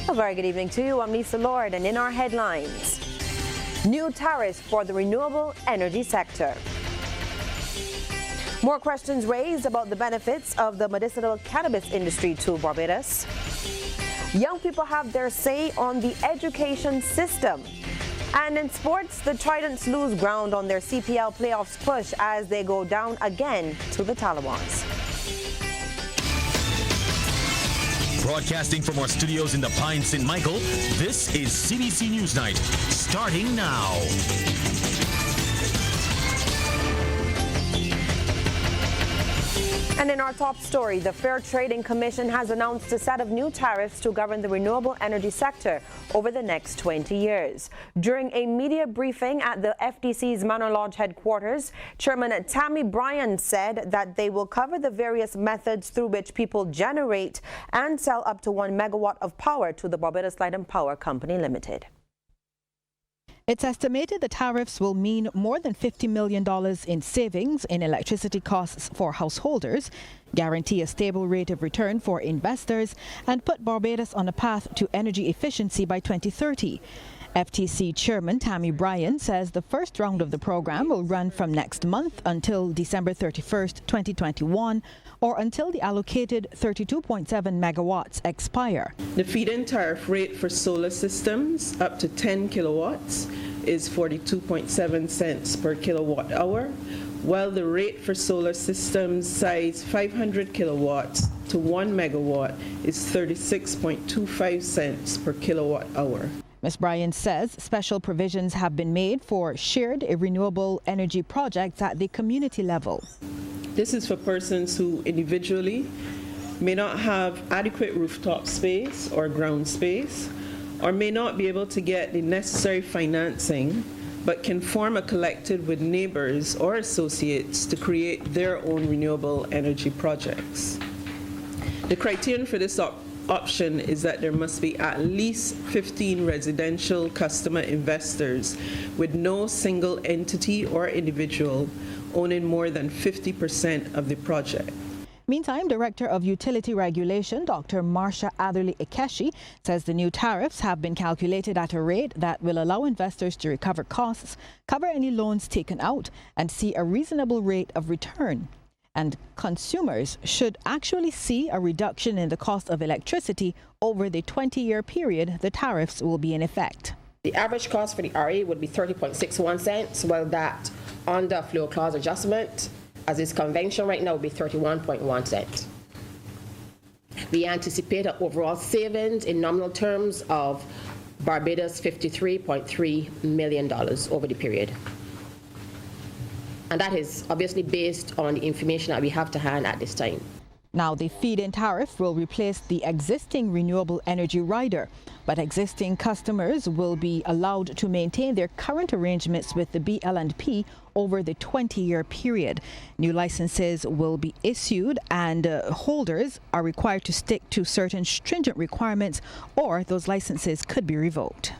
A very good evening to you. I'm Lisa Lord, and in our headlines, new tariffs for the renewable energy sector. More questions raised about the benefits of the medicinal cannabis industry to Barbados. Young people have their say on the education system. And in sports, the Tridents lose ground on their CPL playoffs push as they go down again to the Talibans. Broadcasting from our studios in the Pine St. Michael, this is CBC Newsnight, starting now. And in our top story, the Fair Trading Commission has announced a set of new tariffs to govern the renewable energy sector over the next 20 years. During a media briefing at the FTC's Manor Lodge headquarters, Chairman Tammy Bryan said that they will cover the various methods through which people generate and sell up to 1 megawatt of power to the Barbados Light and Power Company Limited. It's estimated the tariffs will mean more than $50 million in savings in electricity costs for householders, guarantee a stable rate of return for investors, and put Barbados on a path to energy efficiency by 2030. FTC Chairman Tammy Bryan says the first round of the program will run from next month until December 31st, 2021, or until the allocated 32.7 megawatts expire. The feed-in tariff rate for solar systems up to 10 kilowatts is 42.7 cents per kilowatt hour, while the rate for solar systems size 500 kilowatts to 1 megawatt is 36.25 cents per kilowatt hour. Ms. Bryan says special provisions have been made for shared renewable energy projects at the community level. This is for persons who individually may not have adequate rooftop space or ground space, or may not be able to get the necessary financing, but can form a collective with neighbors or associates to create their own renewable energy projects. The criterion for this option is that there must be at least 15 residential customer investors with no single entity or individual owning more than 50% of the project. Meantime, Director of Utility Regulation, Dr. Marsha Atherley Ikeshi, says the new tariffs have been calculated at a rate that will allow investors to recover costs, cover any loans taken out, and see a reasonable rate of return. And consumers should actually see a reduction in the cost of electricity over the 20-year period the tariffs will be in effect. The average cost for the RA would be 30.61 cents, while that under floor clause adjustment, as is convention right now, would be 31.1 cents. We anticipate an overall savings in nominal terms of Barbados $53.3 million over the period. And that is obviously based on the information that we have to hand at this time. Now, the feed-in tariff will replace the existing renewable energy rider, but existing customers will be allowed to maintain their current arrangements with the BL&P over the 20-year period. New licenses will be issued, and holders are required to stick to certain stringent requirements, or those licenses could be revoked.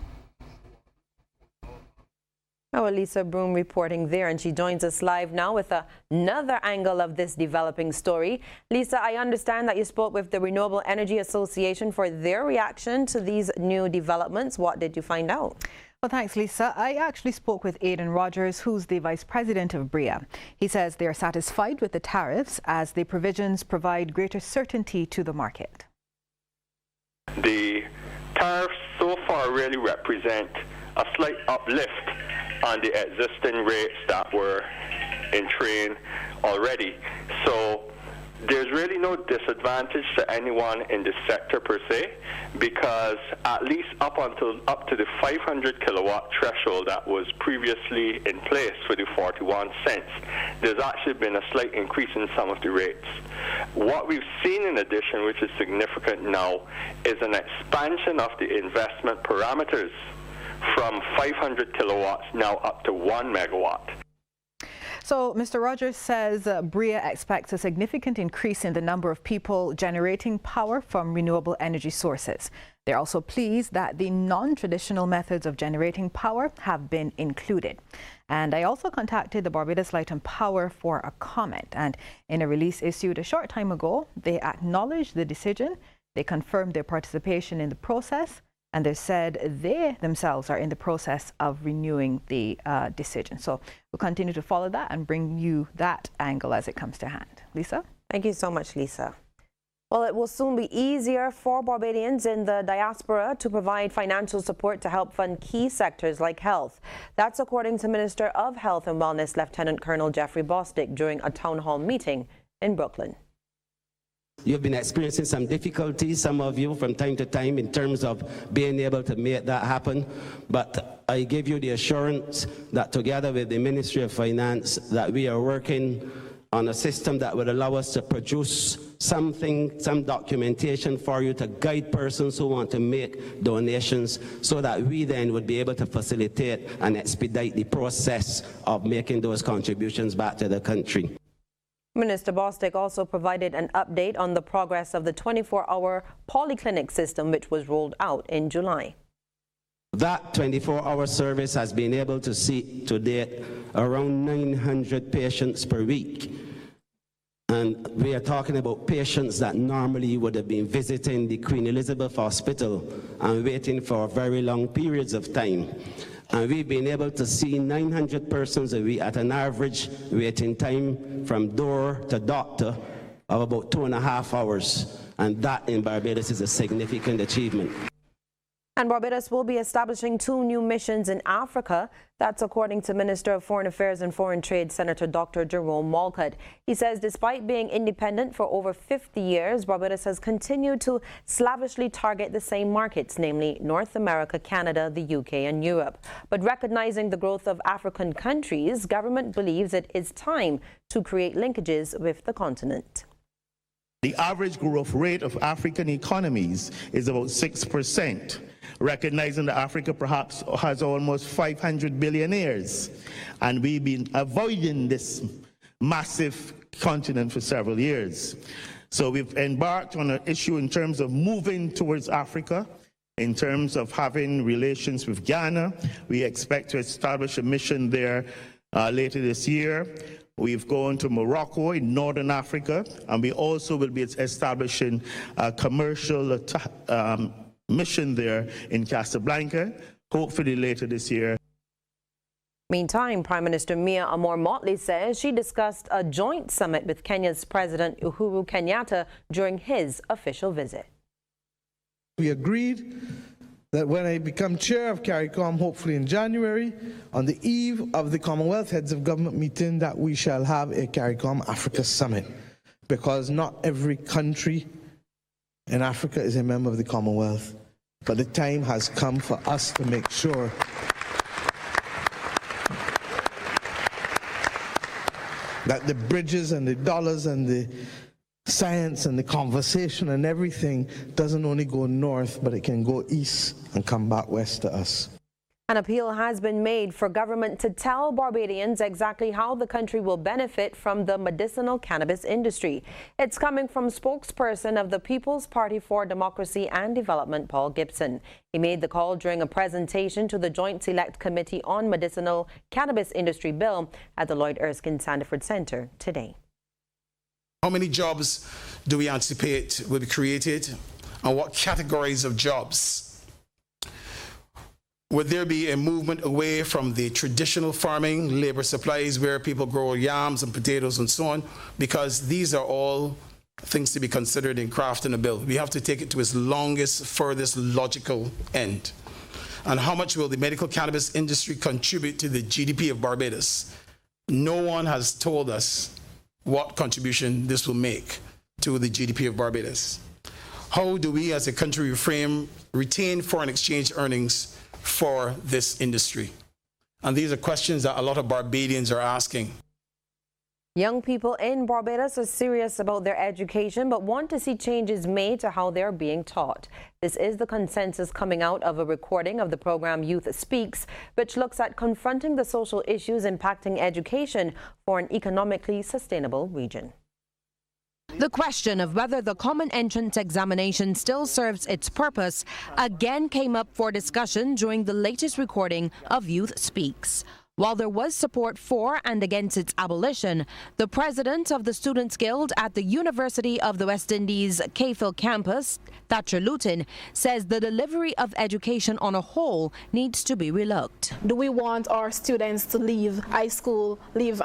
Our Lisa Broom reporting there, and she joins us live now with another angle of this developing story. Lisa, I understand that you spoke with the Renewable Energy Association for their reaction to these new developments. What did you find out? Well, thanks, Lisa. I actually spoke with Aidan Rogers, who's the Vice President of BREA. He says they're satisfied with the tariffs as the provisions provide greater certainty to the market. The tariffs so far really represent a slight uplift on the existing rates that were in train already. So there's really no disadvantage to anyone in the sector per se, because at least up to the 500 kilowatt threshold that was previously in place for the 41 cents, there's actually been a slight increase in some of the rates. What we've seen in addition, which is significant now, is an expansion of the investment parameters from 500 kilowatts now up to 1 megawatt. So Mr. Rogers says BREA expects a significant increase in the number of people generating power from renewable energy sources. They're also pleased that the non-traditional methods of generating power have been included. And I also contacted the Barbados Light and Power for a comment. And in a release issued a short time ago, they acknowledged the decision They confirmed their participation in the process, and they said they themselves are in the process of renewing the decision. So we'll continue to follow that and bring you that angle as it comes to hand. Lisa? Thank you so much, Lisa. Well, it will soon be easier for Barbadians in the diaspora to provide financial support to help fund key sectors like health. That's according to Minister of Health and Wellness Lieutenant Colonel Jeffrey Bostic during a town hall meeting in Brooklyn. You've been experiencing some difficulties, some of you, from time to time in terms of being able to make that happen. But I give you the assurance that together with the Ministry of Finance that we are working on a system that would allow us to produce something, some documentation for you to guide persons who want to make donations so that we then would be able to facilitate and expedite the process of making those contributions back to the country. Minister Bostic also provided an update on the progress of the 24-hour polyclinic system, which was rolled out in July. That 24-hour service has been able to see to date around 900 patients per week. And we are talking about patients that normally would have been visiting the Queen Elizabeth Hospital and waiting for very long periods of time. And we've been able to see 900 persons a week at an average waiting time from door to doctor of about 2.5 hours. And that in Barbados is a significant achievement. And Barbados will be establishing 2 new missions in Africa. That's according to Minister of Foreign Affairs and Foreign Trade, Senator Dr. Jerome Walcott. He says despite being independent for over 50 years, Barbados has continued to slavishly target the same markets, namely North America, Canada, the UK and Europe. But recognizing the growth of African countries, government believes it is time to create linkages with the continent. The average growth rate of African economies is about 6%. Recognizing that Africa perhaps has almost 500 billionaires, and we've been avoiding this massive continent for several years. So we've embarked on an issue in terms of moving towards Africa, in terms of having relations with Ghana. We expect to establish a mission there later this year. We've gone to Morocco in Northern Africa, and we also will be establishing a commercial mission there in Casablanca, hopefully later this year. Meantime, Prime Minister Mia Motley says she discussed a joint summit with Kenya's President Uhuru Kenyatta during his official visit. We agreed that when I become chair of CARICOM, hopefully in January, on the eve of the Commonwealth Heads of Government meeting, that we shall have a CARICOM Africa Summit, because not every country in Africa is a member of the Commonwealth. But the time has come for us to make sure that the bridges and the dollars and the science and the conversation and everything doesn't only go north, but it can go east and come back west to us. An appeal has been made for government to tell Barbadians exactly how the country will benefit from the medicinal cannabis industry. It's coming from spokesperson of the People's Party for Democracy and Development, Paul Gibson. He made the call during a presentation to the Joint Select Committee on Medicinal Cannabis Industry Bill at the Lloyd Erskine Sandiford Center today. How many jobs do we anticipate will be created, and what categories of jobs? Would there be a movement away from the traditional farming, labor supplies, where people grow yams and potatoes and so on? Because these are all things to be considered in crafting a bill. We have to take it to its longest, furthest logical end. And how much will the medical cannabis industry contribute to the GDP of Barbados? No one has told us what contribution this will make to the GDP of Barbados. How do we as a country retain foreign exchange earnings for this industry? And these are questions that a lot of Barbadians are asking. Young people in Barbados are serious about their education but want to see changes made to how they're being taught. This is the consensus coming out of a recording of the program Youth Speaks, which looks at confronting the social issues impacting education for an economically sustainable region. The question of whether the common entrance examination still serves its purpose again came up for discussion during the latest recording of Youth Speaks. While there was support for and against its abolition, the president of the Students' Guild at the University of the West Indies Cayfield campus, Thatcher Luton, says the delivery of education on a whole needs to be relooked. Do we want our students to leave high school, leave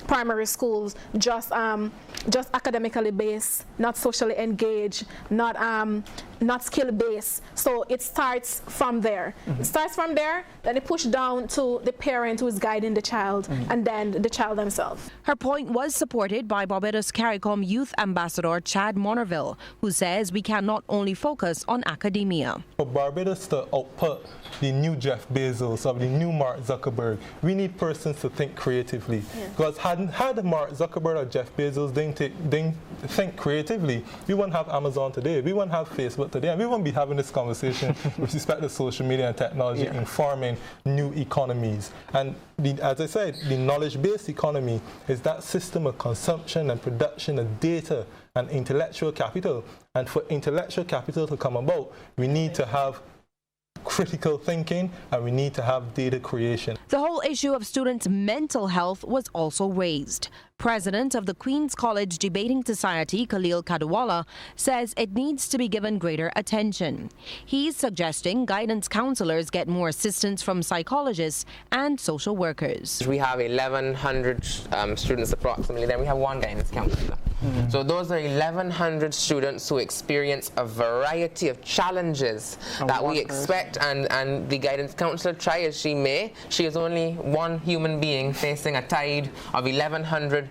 primary schools just academically based, not socially engaged, not skill based? So it starts from there. It starts from there, then it pushes down to the parent who is guiding the child, and then the child themselves. Her point was supported by Barbados CARICOM Youth Ambassador Chad Monerville, who says we cannot only focus on academia. For Barbados to output the new Jeff Bezos or the new Mark Zuckerberg, we need persons to think creatively. Because had Mark Zuckerberg or Jeff Bezos didn't think creatively, we wouldn't have Amazon today, we wouldn't have Facebook today, and we wouldn't be having this conversation with respect to social media and technology informing new economies. And as I said, the knowledge-based economy is that system of consumption and production of data and intellectual capital. And for intellectual capital to come about, we need to have critical thinking and we need to have data creation. The whole issue of students' mental health was also raised. President of the Queen's College Debating Society, Khalil Kadwala, says it needs to be given greater attention. He's suggesting guidance counselors get more assistance from psychologists and social workers. We have 1,100 students approximately, then we have one guidance counselor. So those are 1,100 students who experience a variety of challenges that we expect, and the guidance counselor, try as she may, she is only one human being facing a tide of 1,100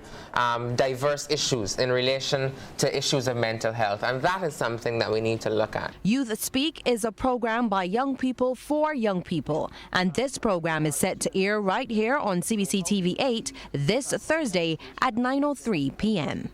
diverse issues in relation to issues of mental health, and that is something that we need to look at. Youth Speak is a program by young people for young people, and this program is set to air right here on CBC TV 8 this Thursday at 9:03 p.m.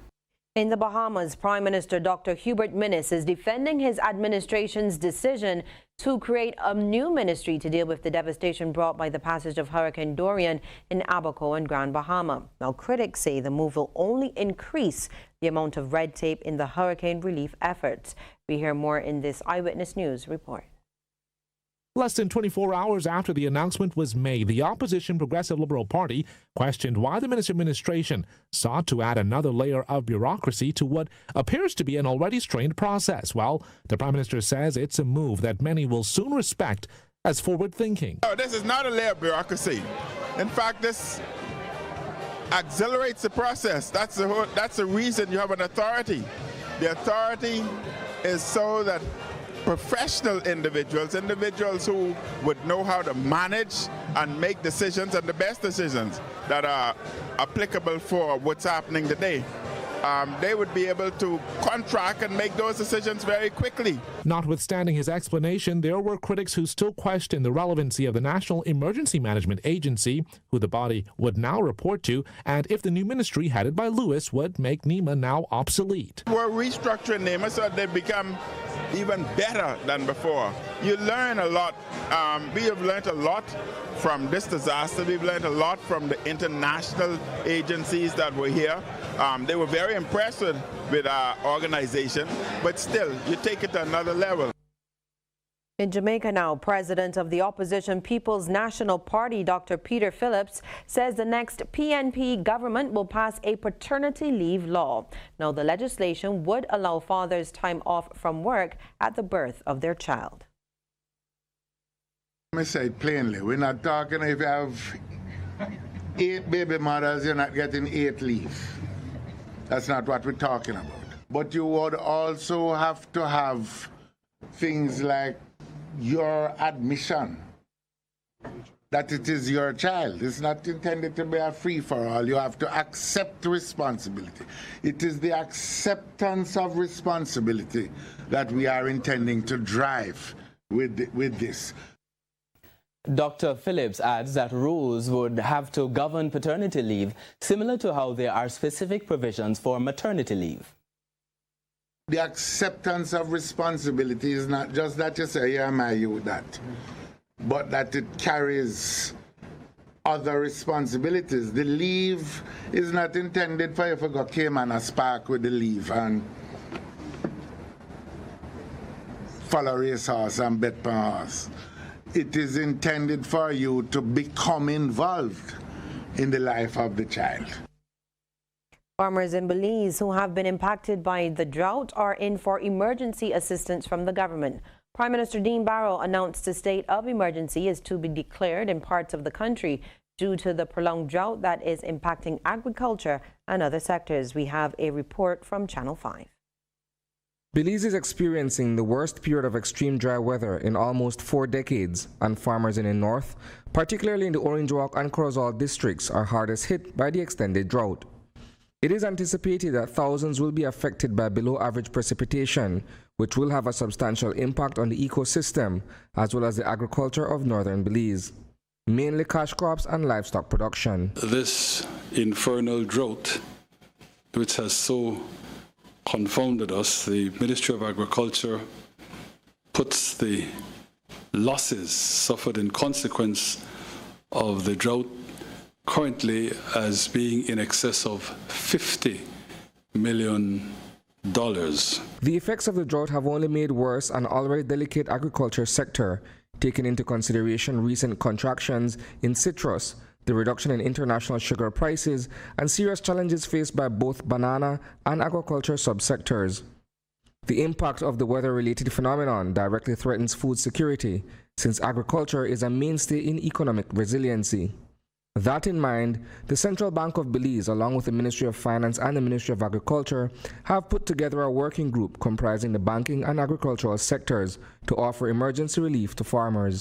In the Bahamas, Prime Minister Dr. Hubert Minnis is defending his administration's decision to create a new ministry to deal with the devastation brought by the passage of Hurricane Dorian in Abaco and Grand Bahama. Now, critics say the move will only increase the amount of red tape in the hurricane relief efforts. We hear more in this Eyewitness News report. Less than 24 hours after the announcement was made, the opposition Progressive Liberal Party questioned why the Minnis administration sought to add another layer of bureaucracy to what appears to be an already strained process. Well, the Prime Minister says it's a move that many will soon respect as forward-thinking. No, this is not a layer of bureaucracy. In fact, this accelerates the process. That's the reason you have an authority. The authority is so that professional individuals who would know how to manage and make decisions, and the best decisions that are applicable for what's happening today, they would be able to contract and make those decisions very quickly. Notwithstanding his explanation, there were critics who still questioned the relevancy of the National Emergency Management Agency, who the body would now report to, and if the new ministry headed by Lewis would make NEMA now obsolete. We're restructuring NEMA so they become even better than before. You learn a lot. We have learned a lot from this disaster. We've learned a lot from the international agencies that were here. They were very impressed with our organization, but still, you take it to another level. In Jamaica now, President of the opposition People's National Party, Dr. Peter Phillips, says the next PNP government will pass a paternity leave law. Now, the legislation would allow fathers time off from work at the birth of their child. Let me say it plainly, we're not talking if you have 8 baby mothers, you're not getting 8 leave. That's not what we're talking about. But you would also have to have things like your admission, that it is your child. It's not intended to be a free-for-all. You have to accept responsibility. It is the acceptance of responsibility that we are intending to drive with this. Dr. Phillips adds that rules would have to govern paternity leave, similar to how there are specific provisions for maternity leave. The acceptance of responsibility is not just that you say, yeah, am I you with that, but that it carries other responsibilities. The leave is not intended for you to go Cayman and spark with the leave and follow racehorse and bet per horse. it is intended for you to become involved in the life of the child. Farmers in Belize who have been impacted by the drought are in for emergency assistance from the government. Prime Minister Dean Barrow announced a state of emergency is to be declared in parts of the country due to the prolonged drought that is impacting agriculture and other sectors. We have a report from Channel 5. Belize is experiencing the worst period of extreme dry weather in almost 4 decades, and farmers in the north, particularly in the Orange Walk and Corozal districts, are hardest hit by the extended drought. It is anticipated that thousands will be affected by below-average precipitation, which will have a substantial impact on the ecosystem as well as the agriculture of northern Belize, mainly cash crops and livestock production. This infernal drought, which has so confounded us, the Ministry of Agriculture puts the losses suffered in consequence of the drought currently as being in excess of $50 million. The effects of the drought have only made worse an already delicate agriculture sector, taking into consideration recent contractions in citrus, the reduction in international sugar prices, and serious challenges faced by both banana and agriculture subsectors. The impact of the weather-related phenomenon directly threatens food security, since agriculture is a mainstay in economic resiliency. That in mind, the Central Bank of Belize, along with the Ministry of Finance and the Ministry of Agriculture, have put together a working group comprising the banking and agricultural sectors to offer emergency relief to farmers.